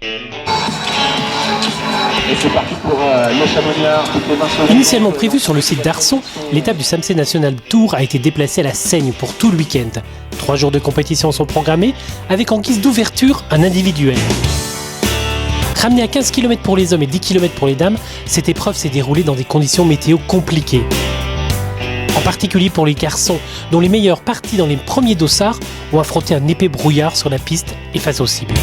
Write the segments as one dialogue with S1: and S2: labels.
S1: Et c'est parti pour le Chamonniard.
S2: Initialement prévue sur le site d'Arson, l'étape du Samsey National Tour a été déplacée à la Seigne pour tout le week-end. 3 jours de compétition sont programmés, avec en guise d'ouverture un individuel. Ramenée à 15 km pour les hommes et 10 km pour les dames, cette épreuve s'est déroulée dans des conditions météo compliquées. En particulier pour les garçons, dont les meilleurs partis dans les premiers dossards ont affronté un épais brouillard sur la piste et face aux cibles.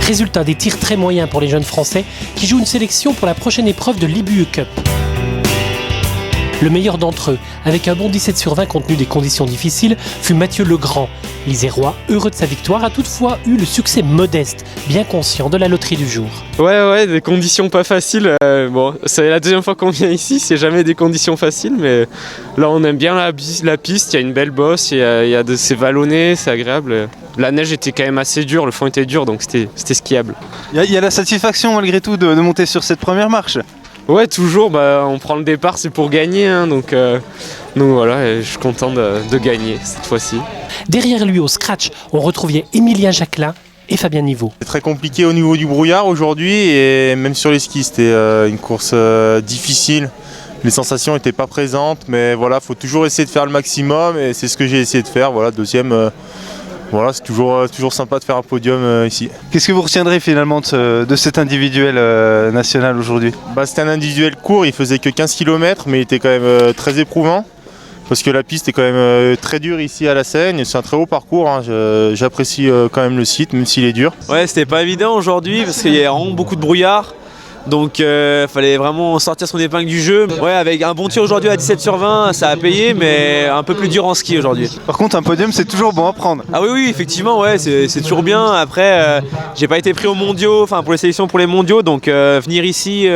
S2: Résultat, des tirs très moyens pour les jeunes Français qui jouent une sélection pour la prochaine épreuve de l'IBU Cup. Le meilleur d'entre eux, avec un bon 17 sur 20 compte tenu des conditions difficiles, fut Mathieu Legrand. L'Isérois, heureux de sa victoire, a toutefois eu le succès modeste, bien conscient de la loterie du jour.
S3: Ouais, des conditions pas faciles. Bon, c'est la deuxième fois qu'on vient ici, c'est jamais des conditions faciles, mais là on aime bien la piste, il y a une belle bosse, c'est vallonné, c'est agréable. La neige était quand même assez dure, le fond était dur, donc c'était skiable.
S4: Il y a la satisfaction malgré tout de monter sur cette première marche.
S3: Ouais, toujours, on prend le départ, c'est pour gagner, hein, donc voilà, je suis content de gagner cette fois-ci.
S2: Derrière lui, au scratch, on retrouvait Emilien Jacquelin et Fabien Niveau.
S5: C'est très compliqué au niveau du brouillard aujourd'hui, et même sur les skis, c'était une course difficile. Les sensations n'étaient pas présentes, mais voilà, il faut toujours essayer de faire le maximum, et c'est ce que j'ai essayé de faire. Voilà, deuxième... Voilà, c'est toujours sympa de faire un podium ici.
S4: Qu'est-ce que vous retiendrez finalement de cet individuel national aujourd'hui ?
S5: C'était un individuel court, il faisait que 15 km, mais il était quand même très éprouvant. Parce que la piste est quand même très dure ici à la Seigne. C'est un très haut parcours, hein. J'apprécie quand même le site, même s'il est dur.
S6: Ouais, c'était pas évident aujourd'hui parce qu'il y a vraiment beaucoup de brouillard. Donc fallait vraiment sortir son épingle du jeu. Ouais, avec un bon tir aujourd'hui à 17 sur 20, ça a payé, mais un peu plus dur en ski aujourd'hui.
S4: Par contre, un podium, c'est toujours bon à prendre.
S6: Ah oui, effectivement, ouais, c'est toujours bien. Après, j'ai pas été pris aux mondiaux, pour les sélections pour les mondiaux, donc venir ici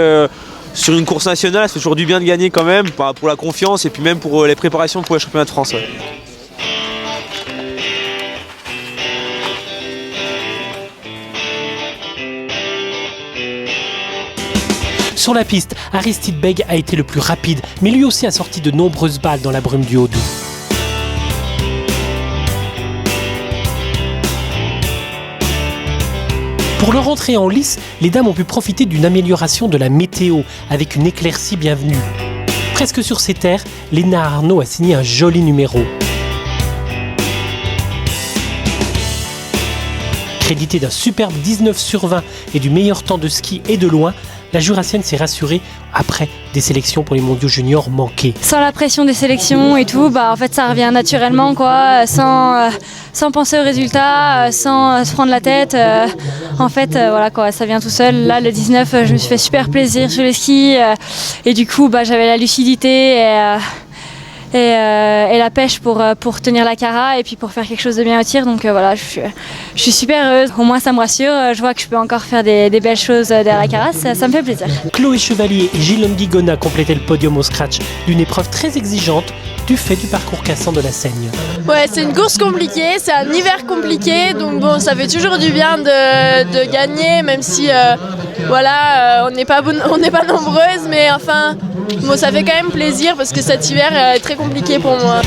S6: sur une course nationale, ça fait toujours du bien de gagner quand même, pour la confiance et puis même pour les préparations pour les championnats de France. Ouais.
S2: Sur la piste, Aristide Beg a été le plus rapide, mais lui aussi a sorti de nombreuses balles dans la brume du Haut-Doubs. Pour leur entrée en lice, les dames ont pu profiter d'une amélioration de la météo, avec une éclaircie bienvenue. Presque sur ses terres, Léna Arnaud a signé un joli numéro. Créditée d'un superbe 19 sur 20 et du meilleur temps de ski et de loin, la Jurassienne s'est rassurée après des sélections pour les mondiaux juniors manquées.
S7: Sans la pression des sélections et tout, en fait ça revient naturellement quoi, sans penser aux résultats, sans se prendre la tête. En fait voilà quoi, ça vient tout seul. Là le 19, je me suis fait super plaisir sur les skis et du coup j'avais la lucidité et la pêche pour tenir la cara et puis pour faire quelque chose de bien au tir. Donc voilà, je suis super heureuse. Au moins ça me rassure. Je vois que je peux encore faire des belles choses derrière la cara. Ça me fait plaisir.
S2: Chloé Chevalier et Gilles Guigona complétaient le podium au scratch d'une épreuve très exigeante du fait du parcours cassant de la Seigne.
S8: Ouais, c'est une course compliquée, c'est un hiver compliqué, donc bon, ça fait toujours du bien de gagner, même si on n'est pas nombreuses, mais enfin, bon, ça fait quand même plaisir parce que cet hiver est très compliqué pour moi.